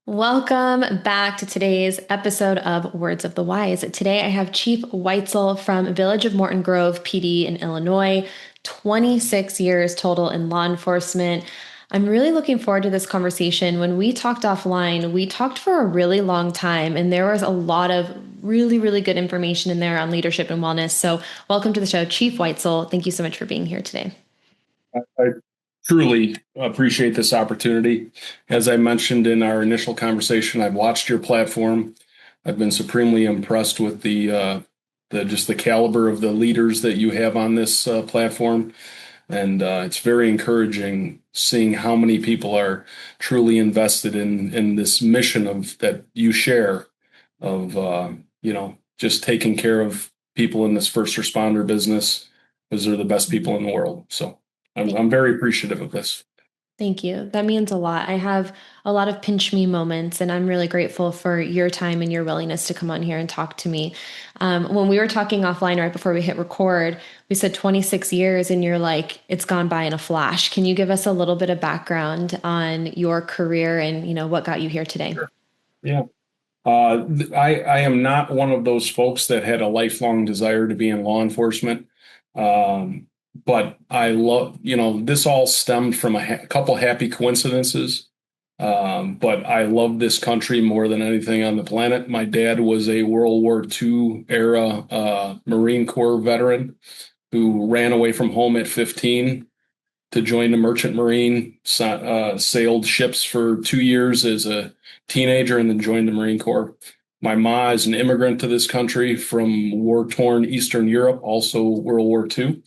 Welcome back to today's episode of Words of the Wise. Today I have Chief Weitzel from Village of Morton Grove PD in Illinois, 26 years total in law enforcement. I'm really looking forward to this conversation. When we talked offline, we talked for a really long time, and there was a lot of really good information in there on leadership and wellness. So, welcome to the show, Chief Weitzel. Thank you so much for being here today. I truly appreciate this opportunity. As I mentioned in our initial conversation, I've watched your platform. I've been supremely impressed with the caliber of the leaders that you have on this platform, and it's very encouraging seeing how many people are truly invested in this mission of that you share of just taking care of people in this first responder business because they're the best people in the world. So. I'm very appreciative of this. Thank you. That means a lot. I have a lot of pinch me moments, and I'm really grateful for your time and your willingness to come on here and talk to me. When we were talking offline right before we hit record, we said 26 years, and you're like, it's gone by in a flash. Can you give us a little bit of background on your career and what got you here today? Sure. Yeah. I am not one of those folks that had a lifelong desire to be in law enforcement. But I love, this all stemmed from a couple happy coincidences. But I love this country more than anything on the planet. My dad was a World War II era Marine Corps veteran who ran away from home at 15 to join the Merchant Marine, sailed ships for 2 years as a teenager, and then joined the Marine Corps. My ma is an immigrant to this country from war-torn Eastern Europe, also World War II.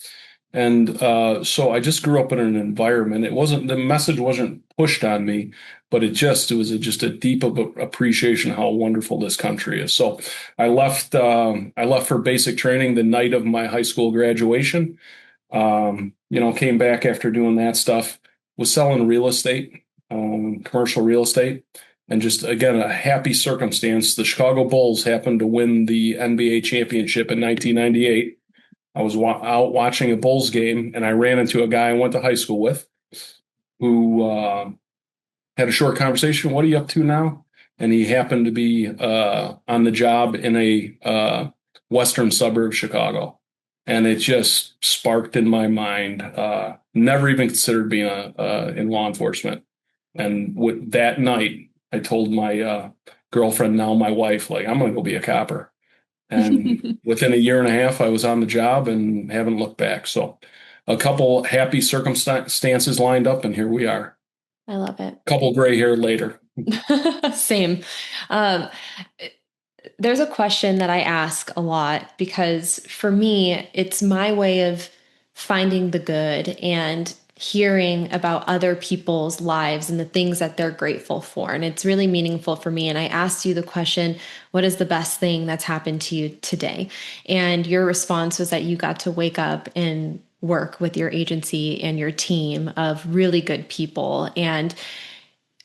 And so I just grew up in an environment. The message wasn't pushed on me, but it was just a deep appreciation how wonderful this country is. So I left for basic training the night of my high school graduation. Came back after doing that stuff, was selling real estate, commercial real estate. And just, again, a happy circumstance. The Chicago Bulls happened to win the NBA championship in 1998. I was out watching a Bulls game, and I ran into a guy I went to high school with who had a short conversation. What are you up to now? And he happened to be on the job in a western suburb of Chicago. And it just sparked in my mind. Never even considered being in law enforcement. And with that night, I told my girlfriend, now my wife, like, I'm going to go be a copper. And within a year and a half, I was on the job and haven't looked back. So a couple happy circumstances lined up, and here we are. I love it. Couple gray hair later. Same. There's a question that I ask a lot because for me, it's my way of finding the good and hearing about other people's lives and the things that they're grateful for. And it's really meaningful for me. And I asked you the question, what is the best thing that's happened to you today? And your response was that you got to wake up and work with your agency and your team of really good people. And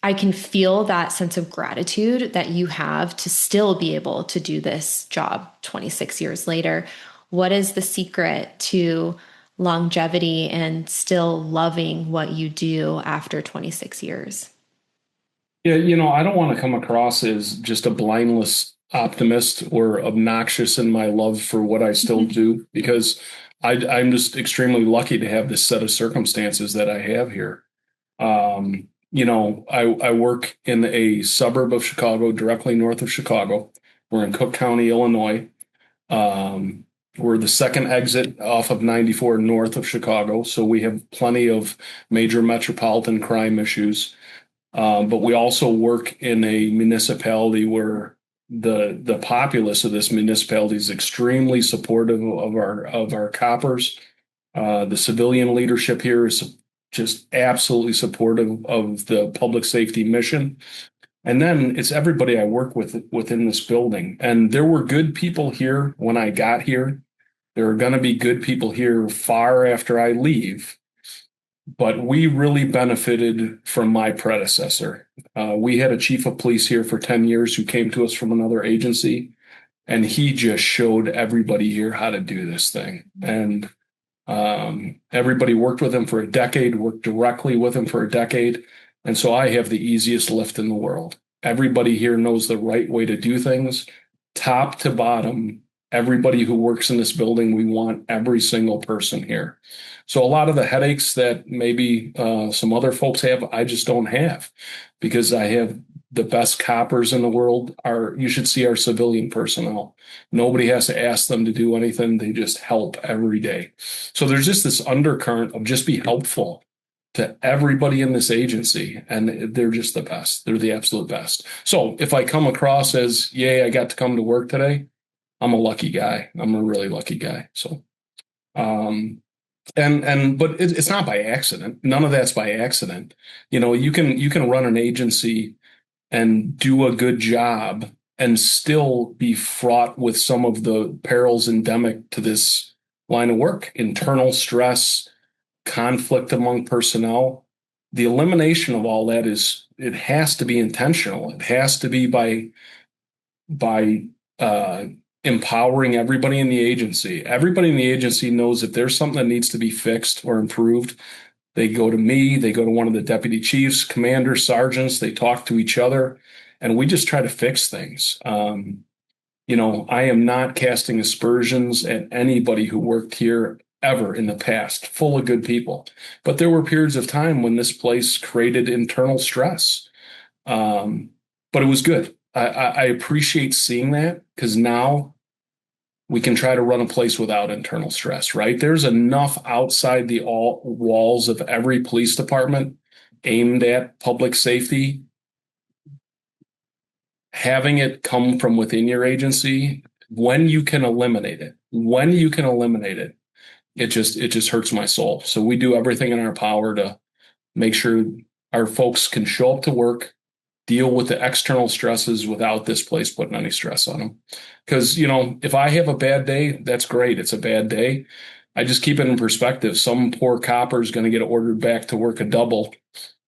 I can feel that sense of gratitude that you have to still be able to do this job 26 years later. What is the secret to longevity and still loving what you do after 26 years? Yeah, I don't want to come across as just a blindless optimist or obnoxious in my love for what I still do, because I'm just extremely lucky to have this set of circumstances that I have here. I work in a suburb of Chicago, directly north of Chicago. We're in Cook County, Illinois. We're the second exit off of 94 north of Chicago, so we have plenty of major metropolitan crime issues. But we also work in a municipality where the populace of this municipality is extremely supportive of our coppers. The civilian leadership here is just absolutely supportive of the public safety mission. And then it's everybody I work with within this building. And there were good people here when I got here. There are going to be good people here far after I leave. But we really benefited from my predecessor. We had a chief of police here for 10 years who came to us from another agency. And he just showed everybody here how to do this thing. And everybody worked with him for a decade, worked directly with him for a decade. And so I have the easiest lift in the world Everybody here knows the right way to do things, top to bottom. Everybody who works in this building, we want every single person here. So a lot of the headaches that maybe some other folks have, I just don't have because I have the best coppers in the world. You should see our civilian personnel. Nobody has to ask them to do anything. They just help every day. So there's just this undercurrent of just be helpful to everybody in this agency, and they're just the best. They're the absolute best. So if I come across as, yay, I got to come to work today, I'm a lucky guy. I'm a really lucky guy. So, but it's not by accident. None of that's by accident. You can run an agency and do a good job and still be fraught with some of the perils endemic to this line of work, internal stress, conflict among personnel. The elimination of all that it has to be intentional. It has to be by empowering everybody in the agency. Everybody in the agency knows if there's something that needs to be fixed or improved, they go to me, they go to one of the deputy chiefs, commanders, sergeants, they talk to each other, and we just try to fix things. I am not casting aspersions at anybody who worked here ever in the past, full of good people. But there were periods of time when this place created internal stress. But it was good. I appreciate seeing that because now we can try to run a place without internal stress, right? There's enough outside the walls of every police department aimed at public safety. Having it come from within your agency, when you can eliminate it, it just hurts my soul. So we do everything in our power to make sure our folks can show up to work, deal with the external stresses without this place putting any stress on them. Because, if I have a bad day, that's great. It's a bad day. I just keep it in perspective. Some poor copper is going to get ordered back to work a double.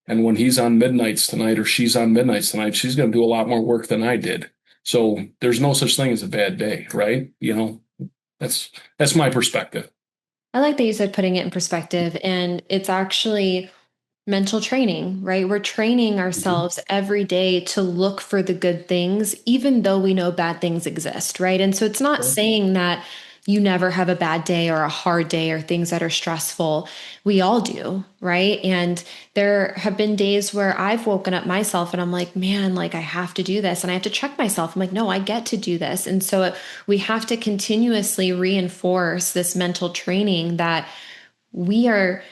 And when he's on midnights tonight or she's on midnights tonight, she's going to do a lot more work than I did. So there's no such thing as a bad day, right? That's my perspective. I like that you said putting it in perspective, and it's actually mental training, right? We're training Mhm. ourselves every day to look for the good things, even though we know bad things exist, right? And so it's not Sure. saying that you never have a bad day or a hard day or things that are stressful. We all do, right? And there have been days where I've woken up myself and I'm like, man, like I have to do this. And I have to check myself. I'm like, no, I get to do this. And so we have to continuously reinforce this mental training that we are.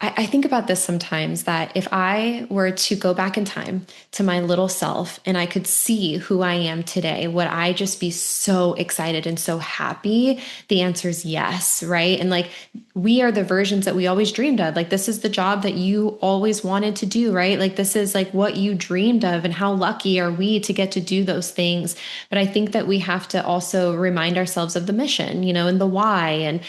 I think about this sometimes that if I were to go back in time to my little self and I could see who I am today, would I just be so excited and so happy? The answer is yes, right? And like we are the versions that we always dreamed of. Like this is the job that you always wanted to do, right? Like this is like what you dreamed of, and how lucky are we to get to do those things. But I think that we have to also remind ourselves of the mission, and the why. And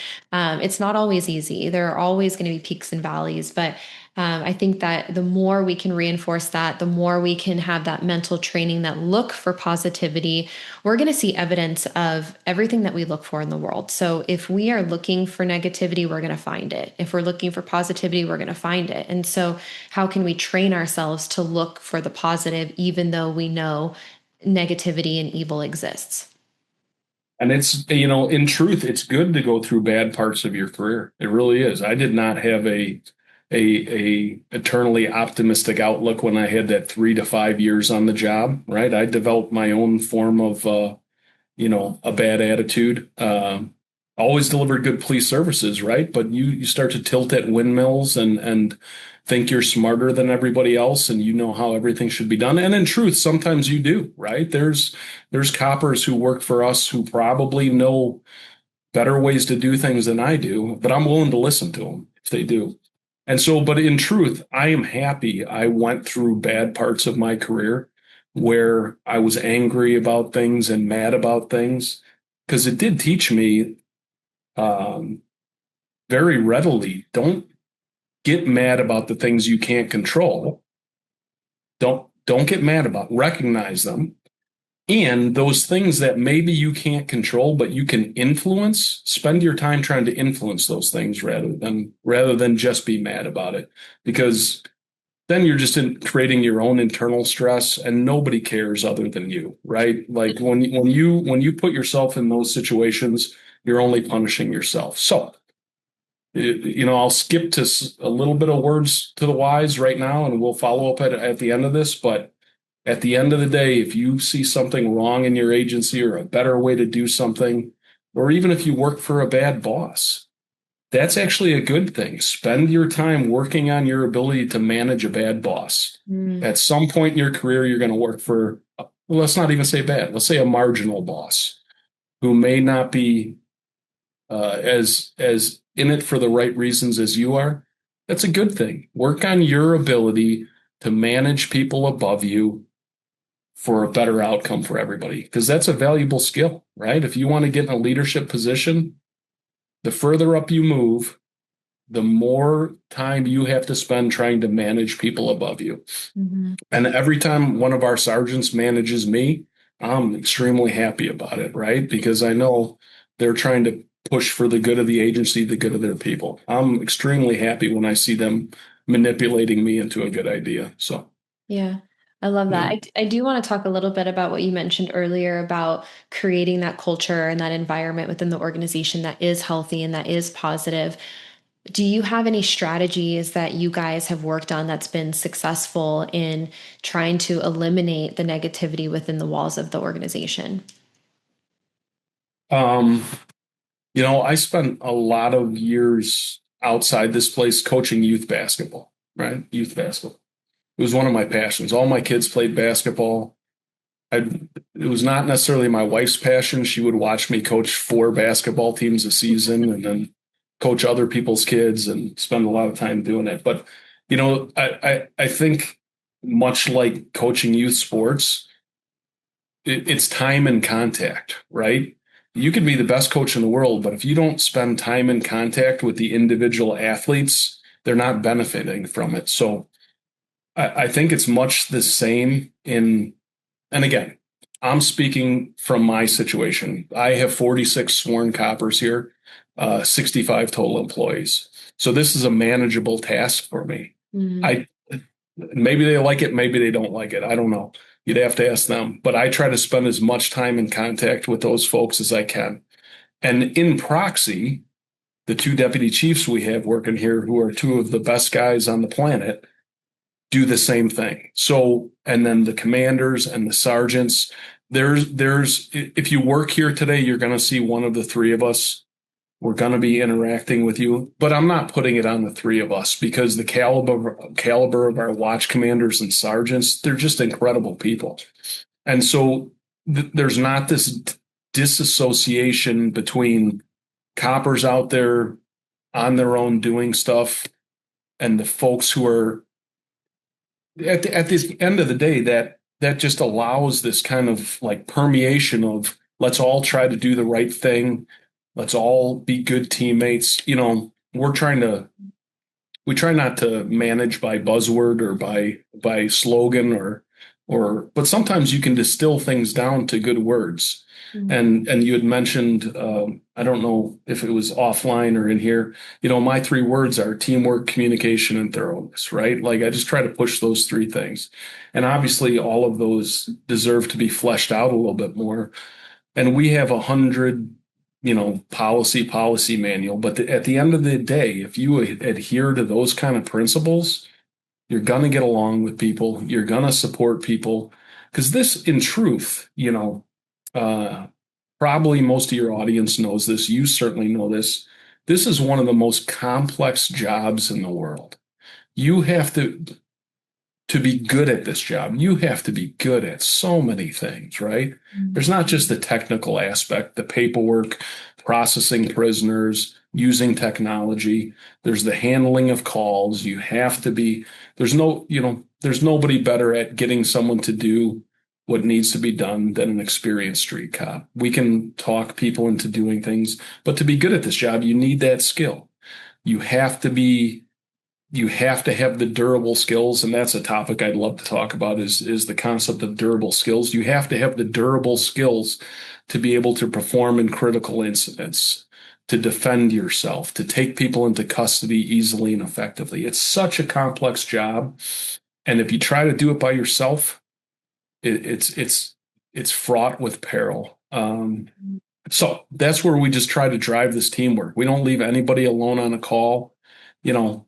it's not always easy. There are always going to be peaks and valleys, but I think that the more we can reinforce that, the more we can have that mental training that look for positivity, we're going to see evidence of everything that we look for in the world. So if we are looking for negativity, we're going to find it. If we're looking for positivity, we're going to find it. And so how can we train ourselves to look for the positive, even though we know negativity and evil exists? And in truth, it's good to go through bad parts of your career. It really is. I did not have a eternally optimistic outlook when I had that 3 to 5 years on the job, right? I developed my own form of a bad attitude. Always delivered good police services, right? But you start to tilt at windmills and think you're smarter than everybody else and you know how everything should be done. And in truth, sometimes you do, right? There's coppers who work for us who probably know better ways to do things than I do, but I'm willing to listen to them if they do. And so, but in truth, I am happy I went through bad parts of my career where I was angry about things and mad about things because it did teach me um, very readily, don't get mad about the things you can't control. Don't get mad about, recognize them. And those things that maybe you can't control, but you can influence, spend your time trying to influence those things rather than just be mad about it. Because then you're just creating your own internal stress, and nobody cares other than you, right? Like when you put yourself in those situations, you're only punishing yourself. So, I'll skip to a little bit of words to the wise right now, and we'll follow up at the end of this. But at the end of the day, if you see something wrong in your agency or a better way to do something, or even if you work for a bad boss, that's actually a good thing. Spend your time working on your ability to manage a bad boss. Mm. At some point in your career, you're going to work for, well, let's not even say bad, let's say a marginal boss who may not be as in it for the right reasons as you are. That's a good thing. Work on your ability to manage people above you for a better outcome for everybody, because that's a valuable skill, right? If you want to get in a leadership position, the further up you move, the more time you have to spend trying to manage people above you. Mhm. And every time one of our sergeants manages me, I'm extremely happy about it, right? Because I know they're trying to push for the good of the agency, the good of their people. I'm extremely happy when I see them manipulating me into a good idea. So, Yeah, I love that. yeah. I do want to talk a little bit about what you mentioned earlier about creating that culture and that environment within the organization that is healthy and that is positive. Do you have any strategies that you guys have worked on that's been successful in trying to eliminate the negativity within the walls of the organization? Um, I spent a lot of years outside this place coaching youth basketball, right? Youth basketball. It was one of my passions. All my kids played basketball. I, it was not necessarily my wife's passion. She would watch me coach 4 basketball teams a season and then coach other people's kids and spend a lot of time doing it. But, I think much like coaching youth sports, it's time and contact, right? You could be the best coach in the world, but if you don't spend time in contact with the individual athletes, they're not benefiting from it. So I think it's much the same and again, I'm speaking from my situation. I have 46 sworn coppers here, 65 total employees. So this is a manageable task for me. Mm. I maybe they like it, maybe they don't like it. I don't know. You'd have to ask them. But I try to spend as much time in contact with those folks as I can. And in proxy, the 2 deputy chiefs we have working here, who are 2 of the best guys on the planet, do the same thing. So, and then the commanders and the sergeants, if you work here today, you're going to see one of the 3 of us. We're going to be interacting with you, but I'm not putting it on the 3 of us because the caliber of our watch commanders and sergeants, they're just incredible people. And so there's not this disassociation between coppers out there on their own doing stuff and the folks who are at the end of the day, that just allows this kind of like permeation of let's all try to do the right thing. Let's all be good teammates. We try not to manage by buzzword or by slogan but sometimes you can distill things down to good words. Mm. And you had mentioned, I don't know if it was offline or in here, my 3 words are teamwork, communication, and thoroughness, right? Like I just try to push those 3 things. And obviously all of those deserve to be fleshed out a little bit more. And we have 100, policy manual, but at the end of the day, if you adhere to those kind of principles, you're going to get along with people. You're going to support people. Because this, in truth, uh, probably most of your audience knows this. You certainly know this. This is one of the most complex jobs in the world. You have to be good at this job, you have to be good at so many things, right? Mm. There's not just the technical aspect, the paperwork, processing prisoners, using technology. There's the handling of calls. You have to be, there's nobody better at getting someone to do what needs to be done than an experienced street cop. We can talk people into doing things, but to be good at this job, you need that skill. You have to be you have to have the durable skills, and that's a topic I'd love to talk about is the concept of durable skills. You have to have the durable skills to be able to perform in critical incidents, to defend yourself, to take people into custody easily and effectively. It's such a complex job. And if you try to do it by yourself, it's fraught with peril. So that's where we just try to drive this teamwork. We don't leave anybody alone on a call. You know,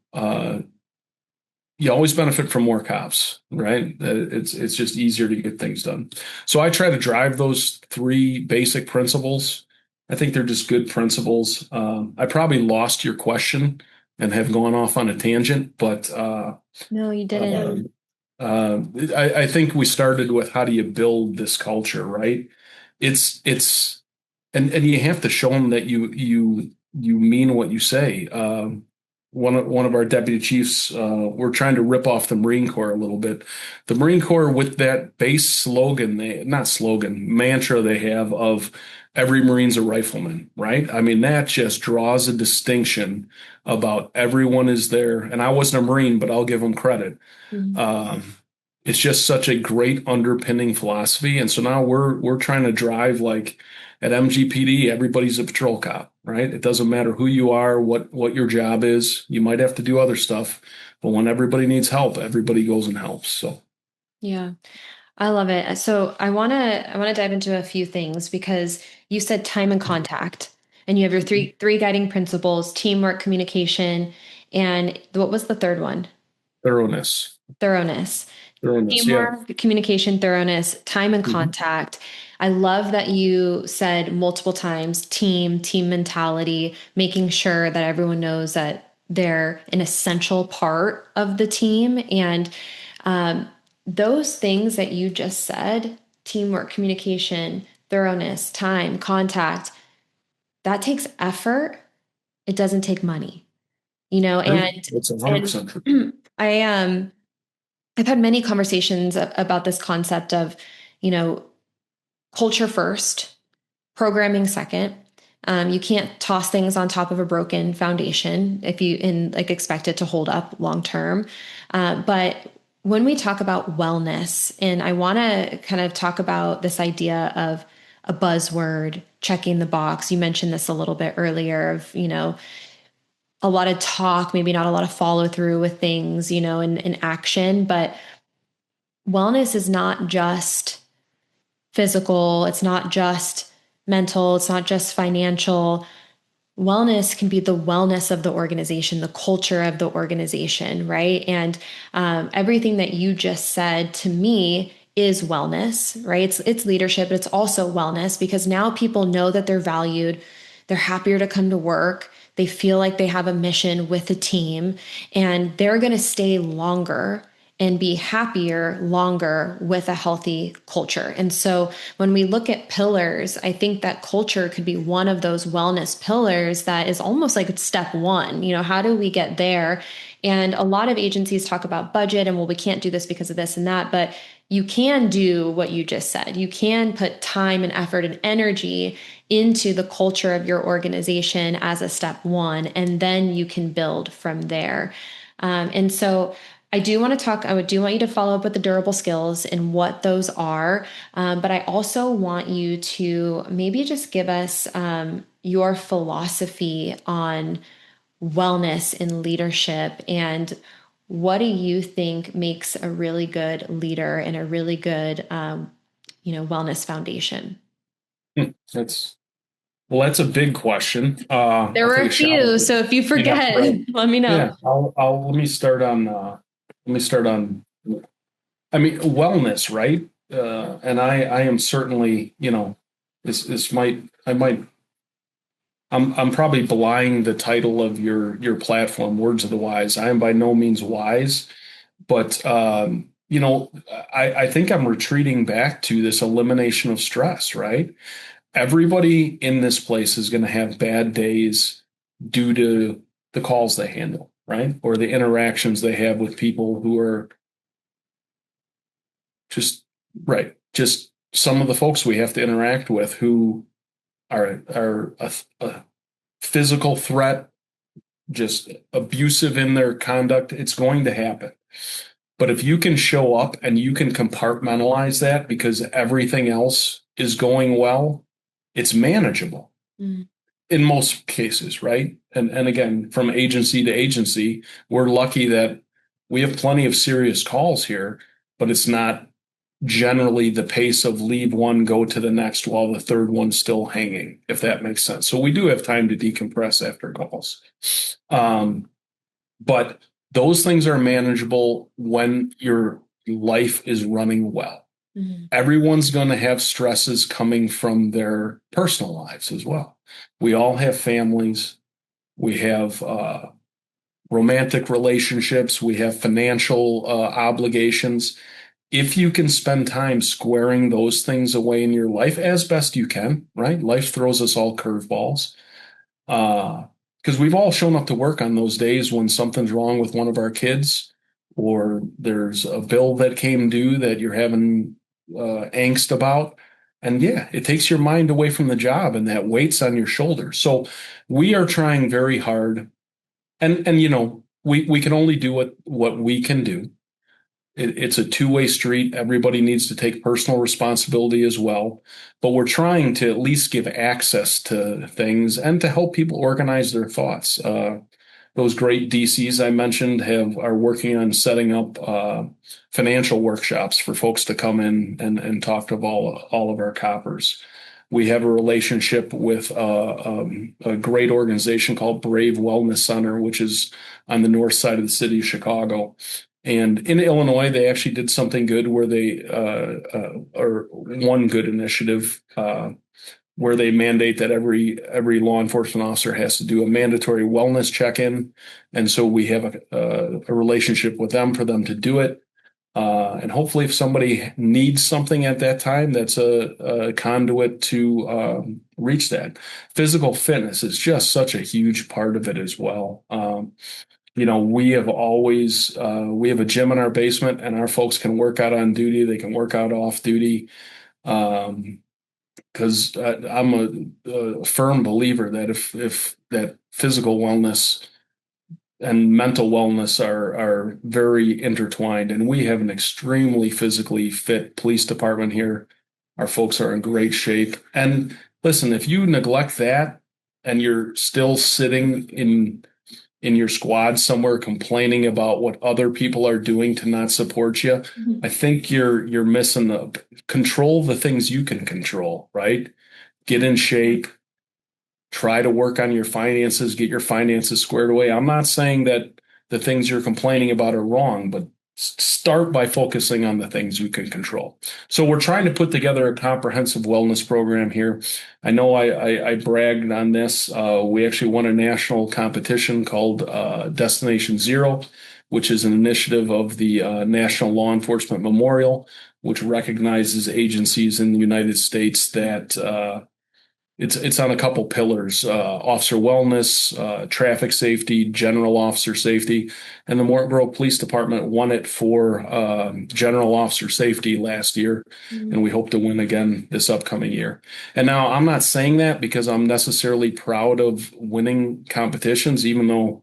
you always benefit from more cops, right? It's just easier to get things done. So I try to drive those three basic principles. I think they're just good principles. I probably lost your question and have gone off on a tangent, but No, you uh, didn't. uh, I think we started with how do you build this culture, right? It's and you have to show them that you mean what you say. One of our deputy chiefs, we're trying to rip off the Marine Corps a little bit. The Marine Corps with that base slogan, they not slogan, mantra they have of every Marine's a rifleman, right? I mean, that just draws a distinction about everyone is there. And I wasn't a Marine, but I'll give them credit. Mhm. Um, it's just such a great underpinning philosophy. And so now we're trying to drive like at MGPD, everybody's a patrol cop, right? It doesn't matter who you are, what your job is. You might have to do other stuff, but when everybody needs help, everybody goes and helps. So Yeah. I love it. So I want to dive into a few things because you said time and contact, and you have your three guiding principles: teamwork, communication, and what was the third one? thoroughness, Thoroughness. thoroughness, yeah. Teamwork, communication, thoroughness, time and Mhm. contact. I love that you said multiple times team mentality, making sure that everyone knows that they're an essential part of the team. And um, those things that you just said, teamwork, communication, thoroughness, time, contact, that takes effort. It doesn't take money, True. It's 100% true. I I've had many conversations about this concept of, you know, culture first, programming second. You can't toss things on top of a broken foundation if you and like expect it to hold up long term. But when we talk about wellness, and I want to kind of talk about this idea of a buzzword, checking the box. You mentioned this a little bit earlier of, a lot of talk, maybe not a lot of follow through with things, and action, but wellness is not just physical, it's not just mental, it's not just financial. Wellness can be the wellness of the organization, the culture of the organization, right? And everything that you just said to me is wellness, right? It's leadership, but it's also wellness because now people know that they're valued, they're happier to come to work, they feel like they have a mission with the team, and they're going to stay longer and be happier longer with a healthy culture. And so when we look at pillars, I think that culture could be one of those wellness pillars that is almost like step one. How do we get there? And a lot of agencies talk about budget and, well, we can't do this because of this and that, but you can do what you just said. You can put time and effort and energy into the culture of your organization as a step one, and then you can build from there. And so I do want you to follow up with the durable skills and what those are. But I also want you to maybe just give us your philosophy on wellness and leadership, and what do you think makes a really good leader and a really good, wellness foundation? That's that's a big question. There I'll were take a a shot at few, it. so if you Yeah, forget, right. let me know. Yeah, I'll let me start on I mean wellness, right? And I am certainly, this might I might I'm probably belying the title of your platform, Words of the Wise. I am by no means wise, but I think I'm retreating back to this elimination of stress, right? Everybody in this place is going to have bad days due to the calls they handle, right? Or the interactions they have with people who are just right, just some of the folks we have to interact with who are a physical threat, just abusive in their conduct. It's going to happen. But if you can show up and you can compartmentalize that because everything else is going well, it's manageable Mm. in most cases, right? And again, from agency to agency, we're lucky that We have plenty of serious calls here, but it's not generally the pace of leave one, go to the next while the third one's still hanging, if that makes sense. So we do have time to decompress after calls. Um, but those things are manageable when your life is running well. Mhm. Everyone's going to have stresses coming from their personal lives as well. We all have families. We have romantic relationships. We have financial obligations. If you can spend time squaring those things away in your life as best you can, right? Life throws us all curveballs. Uh, because we've all shown up to work on those days when something's wrong with one of our kids, or there's a bill that came due that you're having angst about. And yeah, it takes your mind away from the job and that weight's on your shoulders. So we are trying very hard. And we can only do what we can do. It's a two-way street. Everybody needs to take personal responsibility as well. But we're trying to at least give access to things and to help people organize their thoughts. Those great DCs I mentioned are working on setting up financial workshops for folks to come in and talk to all of our coppers. We have a relationship with a great organization called Brave Wellness Center, which is on the north side of the city of Chicago. And in Illinois, they actually did something good where or one good initiative where they mandate that every law enforcement officer has to do a mandatory wellness check-in, and so we have a relationship with them for them to do it. And hopefully, if somebody needs something at that time, that's a conduit to reach that. Physical fitness is just such a huge part of it as well. We have a gym in our basement, and our folks can work out on duty. They can work out off duty. Because I'm a firm believer that if that physical wellness and mental wellness are very intertwined, and we have an extremely physically fit police department here. Our folks are in great shape. And listen, if you neglect that and you're still sitting in your squad somewhere complaining about what other people are doing to not support you, Mhm. I think you're missing the control the things you can control, right? Get in shape, try to work on your finances, get your finances squared away. I'm not saying that the things you're complaining about are wrong, but start by focusing on the things you can control. So we're trying to put together a comprehensive wellness program here. I know I bragged on this. We actually won a national competition called Destination Zero, which is an initiative of the National Law Enforcement Memorial, which recognizes agencies in the United States that it's on a couple pillars: officer wellness, traffic safety, general officer safety, and the Morton Grove Police Department won it for general officer safety last year, and we hope to win again this upcoming year. And now I'm not saying that because I'm necessarily proud of winning competitions, even though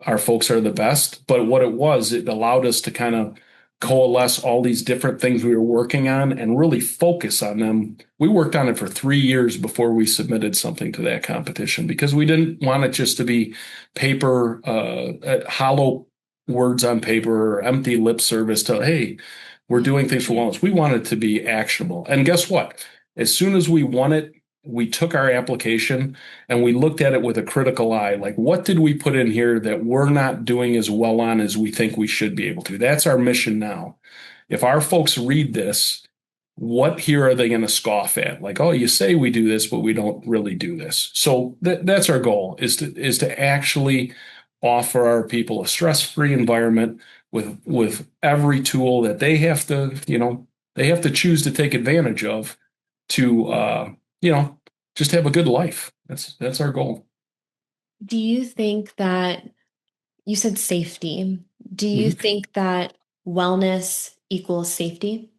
our folks are the best. But what it was, it allowed us to kind of coalesce all these different things we were working on and really focus on them. We worked on it for 3 years before we submitted something to that competition because we didn't want it just to be paper, hollow words on paper or empty lip service to, hey, we're doing things for wellness. We want it to be actionable. And guess what? As soon as we won it, we took our application and we looked at it with a critical eye. Like, what did we put in here that we're not doing as well on as we think we should be able to? That's our mission now. If our folks read this, what here are they going to scoff at? Like, oh, you say we do this, but we don't really do this. So that's our goal is to actually offer our people a stress-free environment with every tool that they have to choose to take advantage of to just have a good life. That's our goal. Do you think that you said safety? Do you Mhm. think that wellness equals safety?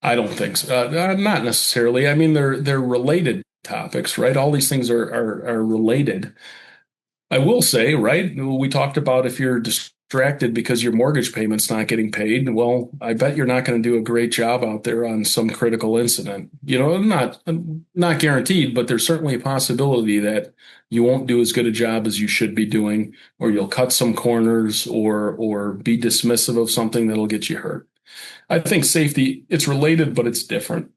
I don't think so. Not necessarily. I mean, they're related topics, right? All these things are related. I will say, right? We talked about if you're distracted because your mortgage payment's not getting paid. Well, I bet you're not going to do a great job out there on some critical incident. Not guaranteed, but there's certainly a possibility that you won't do as good a job as you should be doing, or you'll cut some corners, or be dismissive of something that'll get you hurt. I think safety, it's related, but it's different.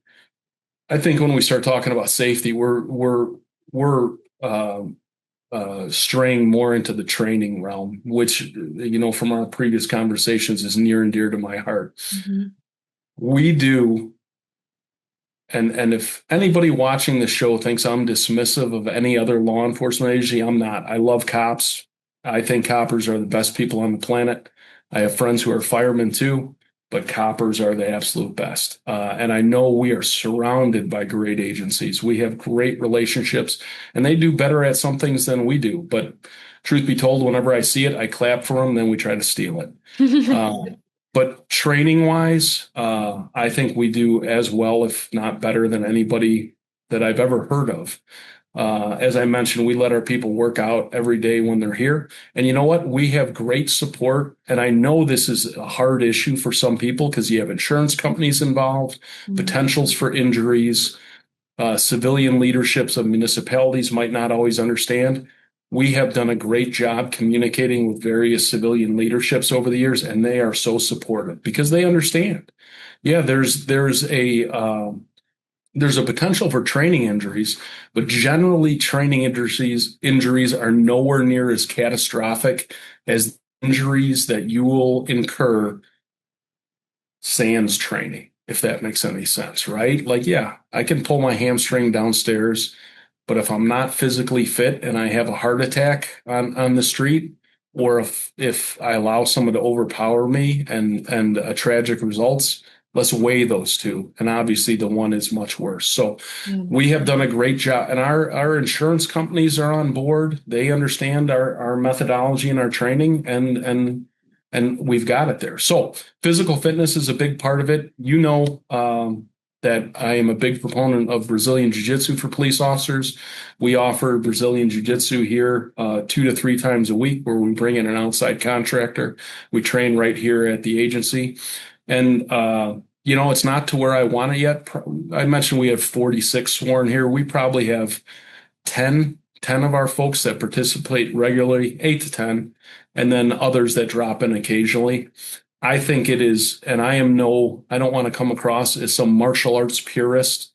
I think when we start talking about safety, we're straying more into the training realm, which, from our previous conversations is near and dear to my heart. Mm-hmm. We do, and if anybody watching the show thinks I'm dismissive of any other law enforcement agency, I'm not. I love cops. I think coppers are the best people on the planet. I have friends who are firemen too, but coppers are the absolute best. And I know we are surrounded by great agencies. We have great relationships, and they do better at some things than we do. But truth be told, whenever I see it, I clap for them, then we try to steal it. But training wise, I think we do as well, if not better than anybody that I've ever heard of. As I mentioned, we let our people work out every day when they're here. And you know what? We have great support. And I know this is a hard issue for some people because you have insurance companies involved, potentials for injuries, civilian leaderships of municipalities might not always understand. We have done a great job communicating with various civilian leaderships over the years, and they are so supportive because they understand. Yeah, there's a potential for training injuries, but generally training injuries are nowhere near as catastrophic as injuries that you will incur sans training, if that makes any sense, right? Like, yeah, I can pull my hamstring downstairs, but if I'm not physically fit and I have a heart attack on the street, or if I allow someone to overpower me and a tragic results, let's weigh those two. And obviously the one is much worse. So we have done a great job, and our insurance companies are on board. They understand our methodology and our training, and we've got it there. So physical fitness is a big part of it. That I am a big proponent of Brazilian Jiu-Jitsu for police officers. We offer Brazilian Jiu-Jitsu here 2 to 3 times a week, where we bring in an outside contractor. We train right here at the agency. And, it's not to where I want it yet. I mentioned we have 46 sworn here. We probably have 10 of our folks that participate regularly, 8 to 10, and then others that drop in occasionally. I think it is, and I don't want to come across as some martial arts purist.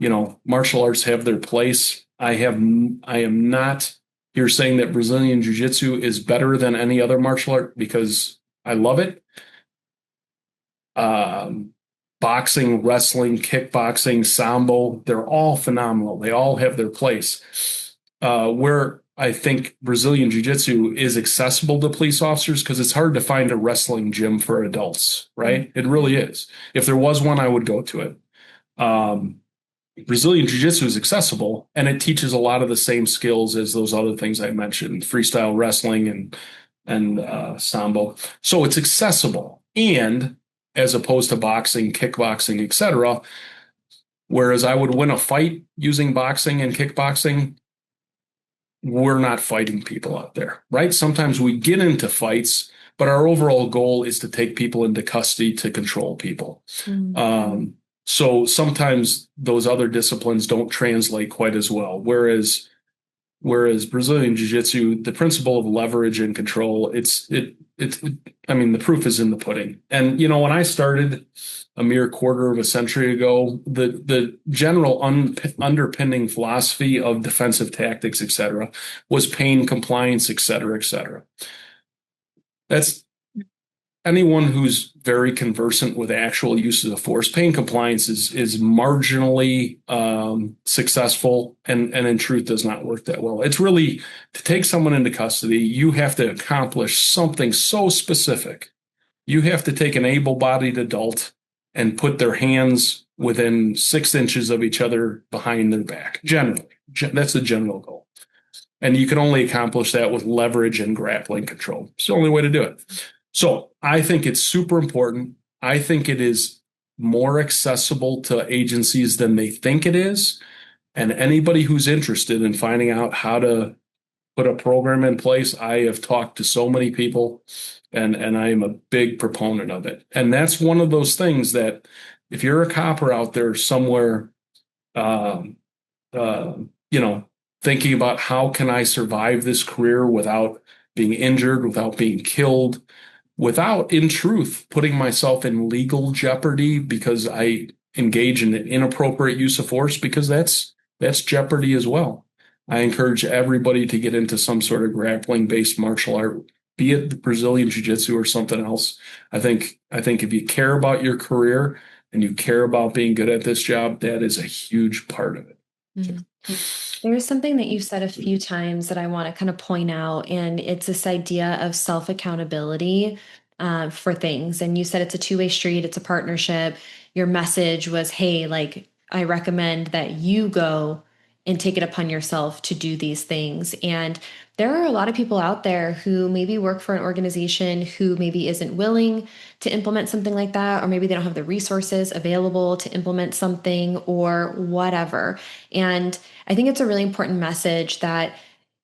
Martial arts have their place. I am not here saying that Brazilian Jiu-Jitsu is better than any other martial art, because I love it. Boxing, wrestling, kickboxing, sambo, they're all phenomenal. They all have their place. Where I think Brazilian Jiu-Jitsu is accessible to police officers, because it's hard to find a wrestling gym for adults, right? It really is. If there was one, I would go to it. Brazilian Jiu-Jitsu is accessible, and it teaches a lot of the same skills as those other things I mentioned, freestyle wrestling and sambo. So it's accessible, and as opposed to boxing, kickboxing, etc. Whereas I would win a fight using boxing and kickboxing, we're not fighting people out there, right? Sometimes we get into fights, but our overall goal is to take people into custody to control people. So sometimes those other disciplines don't translate quite as well. Whereas Brazilian Jiu-Jitsu, the principle of leverage and control, I mean, the proof is in the pudding. And, when I started a mere quarter of a century ago, the general underpinning philosophy of defensive tactics, et cetera, was pain compliance, et cetera, et cetera. That's anyone who's very conversant with actual uses of force. Pain compliance is marginally successful, and in truth does not work that well. It's really, to take someone into custody, you have to accomplish something so specific. You have to take an able-bodied adult and put their hands within 6 inches of each other behind their back. Generally, that's the general goal. And you can only accomplish that with leverage and grappling control. It's the only way to do it. So I think it's super important. I think it is more accessible to agencies than they think it is. And anybody who's interested in finding out how to put a program in place. I have talked to so many people, and I am a big proponent of it. And that's one of those things that if you're a copper out there somewhere, um, uh, you know, thinking about how can I survive this career without being injured, without being killed, without, in truth, putting myself in legal jeopardy because I engage in inappropriate use of force, because that's jeopardy as well. I encourage everybody to get into some sort of grappling based martial art, be it the Brazilian Jiu-Jitsu or something else. I think if you care about your career and you care about being good at this job, that is a huge part of it. Mhm. There's something that you've said a few times that I want to kind of point out, and it's this idea of self accountability for things. And you said it's a two-way street, it's a partnership. Your message was, hey, like, I recommend that you go and take it upon yourself to do these things. And there are a lot of people out there who maybe work for an organization who maybe isn't willing to implement something like that, or maybe they don't have the resources available to implement something or whatever. And I think it's a really important message that,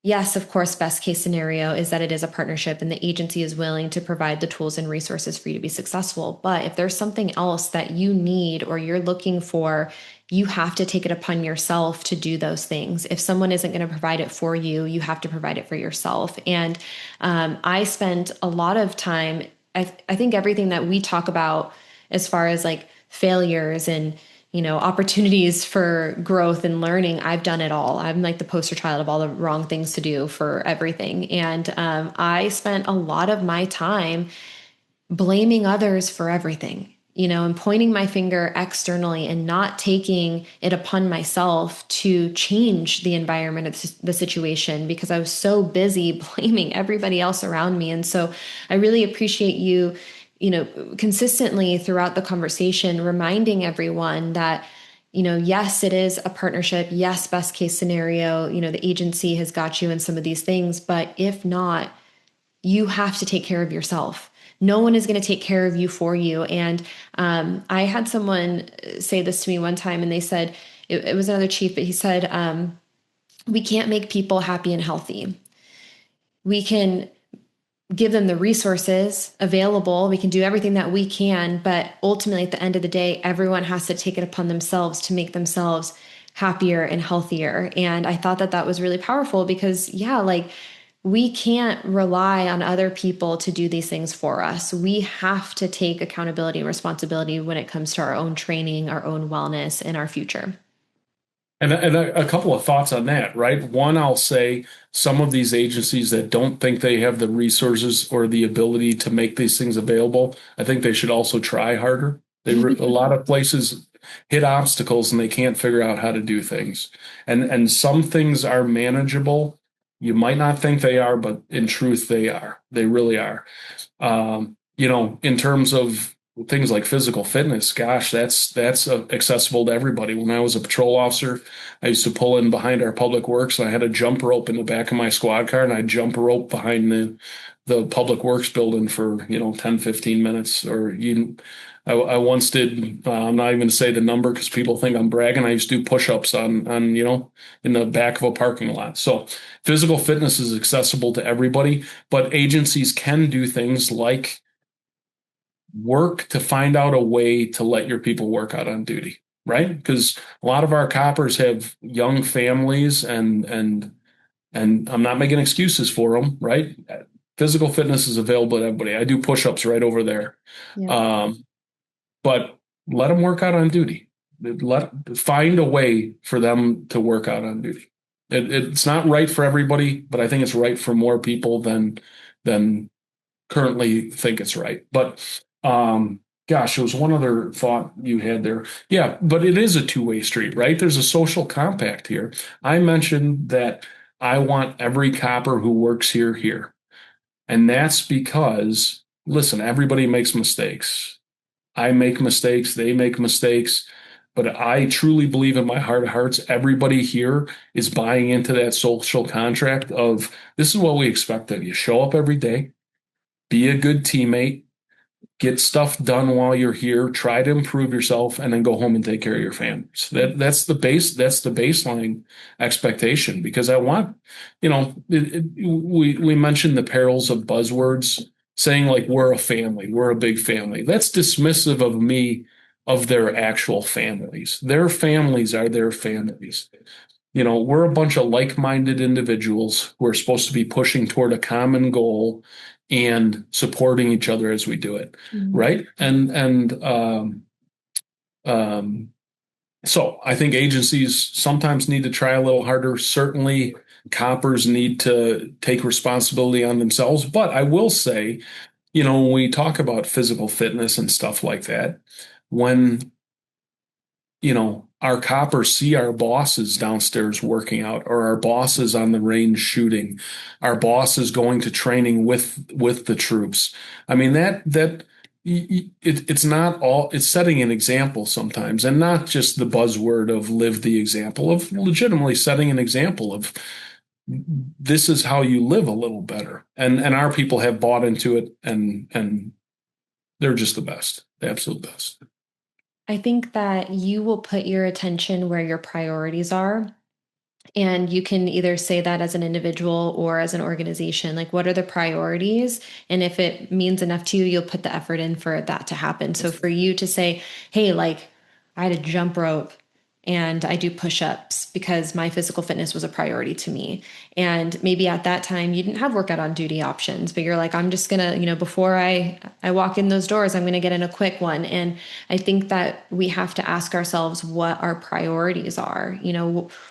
yes, of course, best case scenario is that it is a partnership and the agency is willing to provide the tools and resources for you to be successful. But if there's something else that you need or you're looking for, you have to take it upon yourself to do those things. If someone isn't going to provide it for you, you have to provide it for yourself. And I spent a lot of time, I think everything that we talk about as far as like failures and opportunities for growth and learning, I've done it all. I'm like the poster child of all the wrong things to do for everything. And I spent a lot of my time blaming others for everything, and pointing my finger externally and not taking it upon myself to change the environment of the situation, because I was so busy blaming everybody else around me. And so I really appreciate you, consistently throughout the conversation, reminding everyone that, yes, it is a partnership. Yes, best case scenario, the agency has got you in some of these things, but if not, you have to take care of yourself. No one is going to take care of you for you. And I had someone say this to me one time, and they said, it was another chief, but he said, we can't make people happy and healthy. We can give them the resources available. We can do everything that we can, but ultimately at the end of the day, everyone has to take it upon themselves to make themselves happier and healthier. And I thought that that was really powerful because, yeah, like, we can't rely on other people to do these things for us. We have to take accountability and responsibility when it comes to our own training, our own wellness, and our future. And a couple of thoughts on that, right? One, I'll say some of these agencies that don't think they have the resources or the ability to make these things available, I think they should also try harder. A lot of places hit obstacles and they can't figure out how to do things. And some things are manageable. You might not think they are, but in truth, they are. They really are. In terms of things like physical fitness, gosh, that's accessible to everybody. When I was a patrol officer, I used to pull in behind our public works, and I had a jump rope in the back of my squad car, and I'd jump rope behind the public works building for 10, 15 minutes. Or I once did, I'm not even going to say the number because people think I'm bragging. I used to do push-ups on in the back of a parking lot. So physical fitness is accessible to everybody, but agencies can do things like work to find out a way to let your people work out on duty, right? Because a lot of our coppers have young families, and I'm not making excuses for them, right? Physical fitness is available to everybody. I do push-ups right over there. Yeah. Um, but let them work out on duty. Find a way for them to work out on duty. It's not right for everybody, but I think it's right for more people than currently think it's right. But gosh, there was one other thought you had there. Yeah, but it is a two-way street, right? There's a social compact here. I mentioned that I want every copper who works here here. And that's because, listen, everybody makes mistakes. I make mistakes, they make mistakes, but I truly believe in my heart of hearts, everybody here is buying into that social contract of this is what we expect of you. Show up every day, be a good teammate, Get stuff done while you're here, try to improve yourself, and then go home and take care of your families. That's the baseline expectation because I want, we mentioned the perils of buzzwords, saying like we're a family, we're a big family. That's dismissive of me, of their actual families. Their families are their families. We're a bunch of like-minded individuals who are supposed to be pushing toward a common goal and supporting each other as we do it, Mhm. right? Um, so I think agencies sometimes need to try a little harder. Certainly, coppers need to take responsibility on themselves. But I will say, when we talk about physical fitness and stuff like that, when our coppers see our bosses downstairs working out, or our bosses on the range shooting, our bosses going to training with the troops. I mean, it's not all, it's setting an example sometimes, and not just the buzzword of live the example, of legitimately setting an example of this is how you live a little better. And our people have bought into it, and they're just the best, the absolute best. I think that you will put your attention where your priorities are. And you can either say that as an individual or as an organization, like what are the priorities? And if it means enough to you, you'll put the effort in for that to happen. So for you to say, hey, like I had a jump rope and I do push-ups because my physical fitness was a priority to me. And maybe at that time you didn't have workout on duty options, but you're like, I'm just gonna, before I walk in those doors, I'm gonna get in a quick one. And I think that we have to ask ourselves what our priorities are.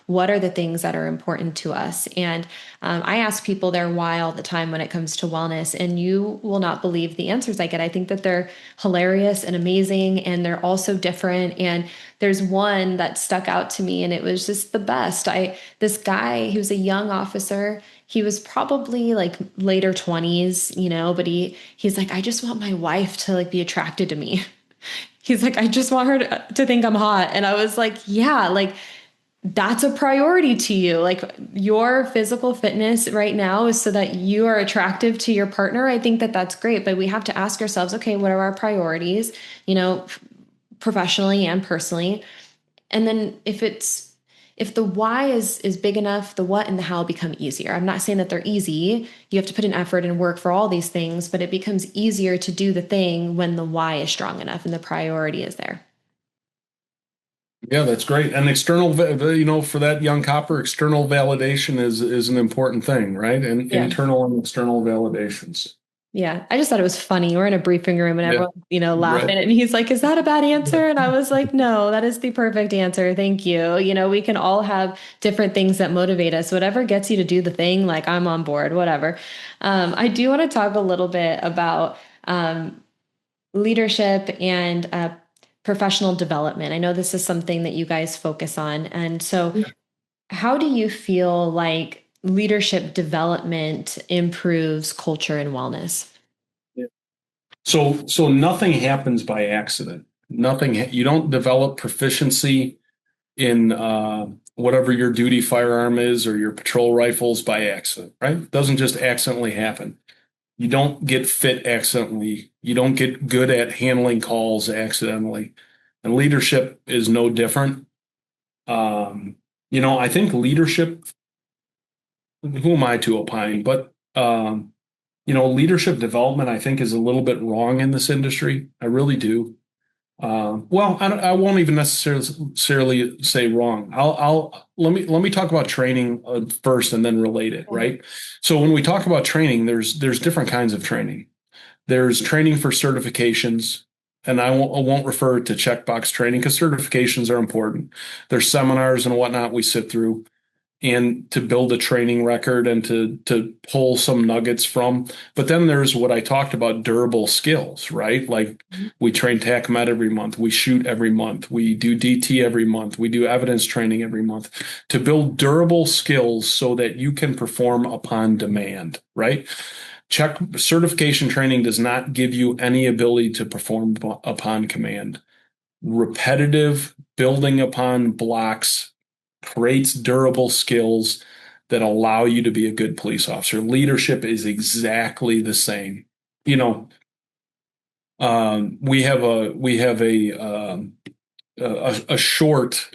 What are the things that are important to us? And I ask people their why all the time when it comes to wellness, and you will not believe the answers I get. I think that they're hilarious and amazing, and they're also different. And there's one that stuck out to me, and it was just the best. This guy, he was a young officer. He was probably like later 20s, but he's like, I just want my wife to like be attracted to me. He's like, I just want her to think I'm hot. And I was like, yeah, like that's a priority to you. Like your physical fitness right now is so that you are attractive to your partner. I think that that's great, but we have to ask ourselves, okay, what are our priorities, professionally and personally? And then if the why is big enough, the what and the how become easier. I'm not saying that they're easy. You have to put in effort and work for all these things, but it becomes easier to do the thing when the why is strong enough and the priority is there. Yeah, that's great. And for that young copper, external validation is an important thing, right? And Yeah. internal and external validations. Yeah, I just thought it was funny. We're in a briefing room and Yeah, everyone, right. laughing. And he's like, "Is that a bad answer?" And I was like, "No, that is the perfect answer. Thank you." We can all have different things that motivate us. Whatever gets you to do the thing, like I'm on board, whatever. I do want to talk a little bit about leadership and professional development. I know this is something that you guys focus on. And so, how do you feel like leadership development improves culture and wellness? Yeah. So nothing happens by accident. You don't develop proficiency in whatever your duty firearm is or your patrol rifles by accident, right? It doesn't just accidentally happen. You don't get fit accidentally. You don't get good at handling calls accidentally. And leadership is no different. Um, I think leadership, who am I to opine? But leadership development, I think, is a little bit wrong in this industry. I really do. Well, I won't even necessarily say wrong. Let me talk about training first, and then relate it. Right. So when we talk about training, there's different kinds of training. There's training for certifications, and I won't refer to checkbox training because certifications are important. There's seminars and whatnot we sit through and to build a training record and to pull some nuggets from. But then there's what I talked about, durable skills, right? Like we train TACMED every month, we shoot every month, we do DT every month, we do evidence training every month to build durable skills so that you can perform upon demand, right? Check certification training does not give you any ability to perform upon command. Repetitive building upon blocks creates durable skills that allow you to be a good police officer. Leadership is exactly the same. You know, We have a short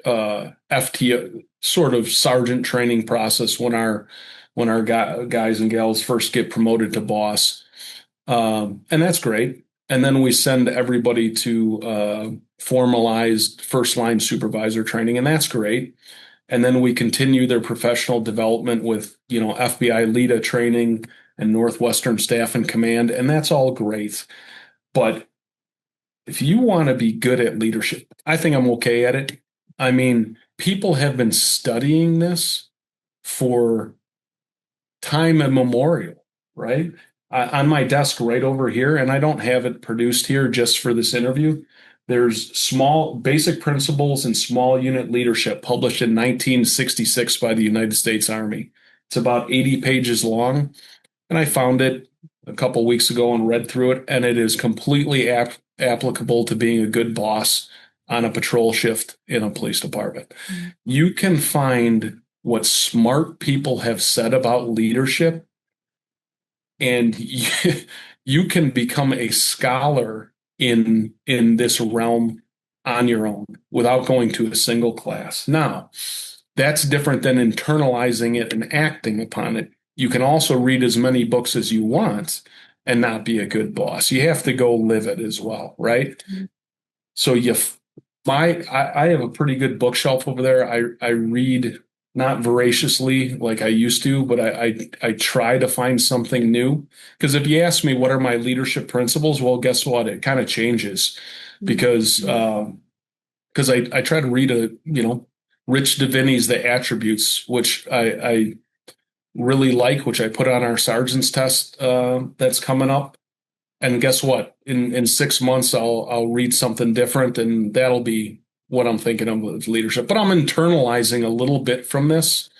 FT sort of sergeant training process when our guys and gals first get promoted to boss, and that's great. And then we send everybody to formalized first line supervisor training, and that's great. And then we continue their professional development with, FBI LEDA training and Northwestern Staff and Command, and that's all great. But if you want to be good at leadership, I think I'm okay at it. I mean, people have been studying this for time immemorial, right? On my desk right over here, and I don't have it produced here just for this interview. There's small basic principles in small unit leadership published in 1966 by the United States Army. It's about 80 pages long, and I found it a couple weeks ago and read through it, and it is completely applicable to being a good boss on a patrol shift in a police department. Mm-hmm. You can find what smart people have said about leadership, and you can become a scholar in this realm on your own without going to a single class. Now, that's different than internalizing it and acting upon it. You can also read as many books as you want and not be a good boss. You have to go live it as well, right? Mm-hmm. So I have a pretty good bookshelf over there. I read not voraciously like I used to, but I try to find something new. Because if you ask me what are my leadership principles, well, guess what? It kind of changes because I try to read Rich Divini's The Attributes, which I really like, which I put on our sergeant's test that's coming up. And guess what? In 6 months, I'll read something different, and that'll be what I'm thinking of with leadership. But I'm internalizing a little bit from this,